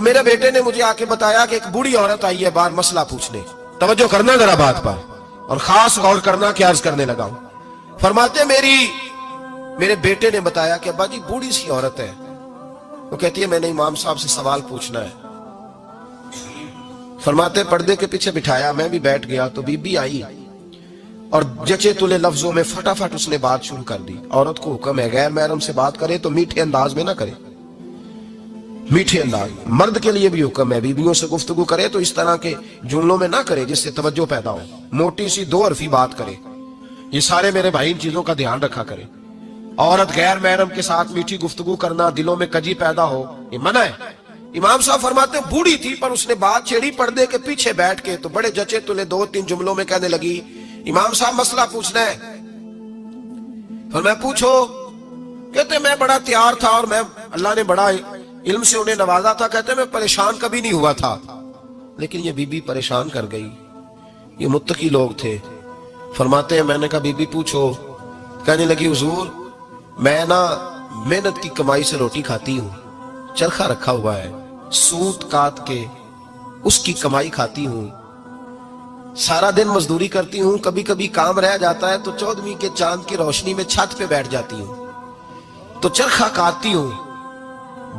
میرے بیٹے نے مجھے آ کے بتایا کہ ایک بوڑھی عورت آئی ہے باہر مسئلہ پوچھنے. توجہ کرنا ذرا بات پر, اور خاص غور کرنا کہ عرض کرنے لگا ہوں. فرماتے میرے بیٹے نے بتایا کہ ابا جی بوڑھی سی عورت ہے, وہ کہتی ہے میں نے امام صاحب سے سوال پوچھنا ہے. فرماتے پردے کے پیچھے بٹھایا, میں بھی بیٹھ گیا تو بی بی آئی اور جچے تلے لفظوں میں فٹافٹ اس نے بات شروع کر دی. عورت کو حکم ہے غیر محرم سے بات کرے تو میٹھے انداز میں نہ کرے, میٹھے انداز. مرد کے لیے بھی حکم ہے بیویوں سے گفتگو کرے تو اس طرح کے جملوں میں نہ کرے جس سے توجہ پیدا ہو, موٹی سی دو حرفی بات کرے. یہ سارے میرے بھائی ان چیزوں کا دھیان رکھا کرے. عورت غیر محرم کے ساتھ میٹھی گفتگو کرنا, دلوں میں کجی پیدا ہو, یہ منع ہے. امام صاحب فرماتے ہیں بوڑھی تھی پر اس نے بات چھیڑی پردے کے پیچھے بیٹھ کے, تو بڑے جچے تلے 2-3 جملوں میں کہنے لگی امام صاحب مسئلہ پوچھنا ہے. فرمایا پوچھو. کہتے میں بڑا تیار تھا اور میں اللہ نے بڑا علم سے انہیں نوازا تھا. کہتے میں پریشان کبھی نہیں ہوا تھا, لیکن یہ بی بی پریشان کر گئی. یہ متقی لوگ تھے. فرماتے ہیں میں نے کہا بی بی پوچھو. کہنے لگی حضور میں نا محنت کی کمائی سے روٹی کھاتی ہوں, چرخا رکھا ہوا ہے, سوت کاٹ کے اس کی کمائی کھاتی ہوں, سارا دن مزدوری کرتی ہوں, کبھی کبھی کام رہ جاتا ہے تو 14ویں کے چاند کی روشنی میں چھت پہ بیٹھ جاتی ہوں تو چرخا کاٹتی ہوں.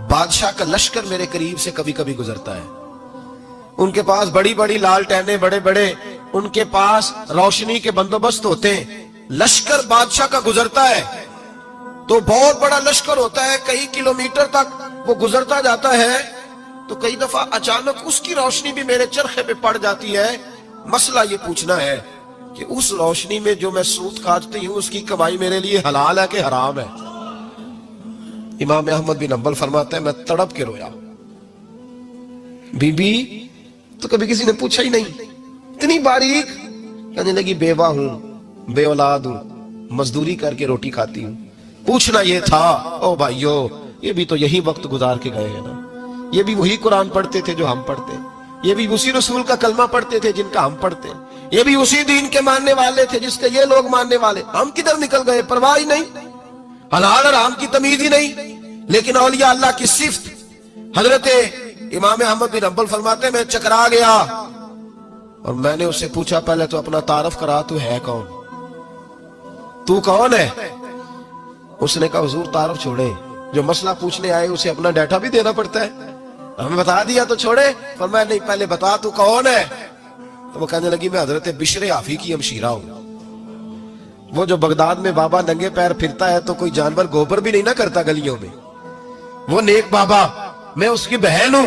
بادشاہ کا لشکر میرے قریب سے کبھی کبھی گزرتا ہے, ان کے پاس بڑی بڑی لالٹینیں, بڑے بڑے ان کے پاس روشنی کے بندوبست ہوتے ہیں. لشکر بادشاہ کا گزرتا ہے تو بہت بڑا لشکر ہوتا ہے, کئی کلومیٹر تک وہ گزرتا جاتا ہے, تو کئی دفعہ اچانک اس کی روشنی بھی میرے چرخے پہ پڑ جاتی ہے. مسئلہ یہ پوچھنا ہے کہ اس روشنی میں جو میں سوت کاٹتی ہوں اس کی کمائی میرے لیے حلال ہے کہ حرام ہے؟ امام احمد بن حنبل فرماتا ہے میں تڑپ کے رویا. بی بی تو کبھی کسی نے پوچھا ہی نہیں, اتنی باریک. کہنے لگی بیوہ ہوں, بے اولاد ہوں, مزدوری کر کے روٹی کھاتی ہوں. پوچھنا یہ تھا. او بھائیو یہ بھی تو یہی وقت گزار کے گئے ہیں نا, یہ بھی وہی قرآن پڑھتے تھے جو ہم پڑھتے, یہ بھی اسی رسول کا کلمہ پڑھتے تھے جن کا ہم پڑھتے, یہ بھی اسی دین کے ماننے والے تھے جس کے یہ لوگ ماننے والے. ہم کدھر نکل گئے؟ پرواہ ہی نہیں, حلال حرام کی تمیز ہی نہیں. لیکن اولیاء اللہ کی صفت. حضرت امام احمد بن حنبل فرماتے ہیں میں چکرا گیا اور میں نے اس سے پوچھا پہلے تو اپنا تعارف کرا, تو ہے کون, تو کون ہے؟ اس نے کہا حضور تعارف چھوڑے, جو مسئلہ پوچھنے آئے اسے اپنا ڈیٹا بھی دینا پڑتا ہے, ہمیں بتا دیا تو چھوڑے. فرمایا نہیں پہلے بتا تو کون ہے. تو وہ کہنے لگی میں حضرت بشر حافی کی ہمشیرہ ہوں. وہ جو بغداد میں بابا ننگے پیر پھرتا ہے تو کوئی جانور گوبر بھی نہیں نہ کرتا گلیوں میں, وہ نیک بابا, میں اس کی بہن ہوں.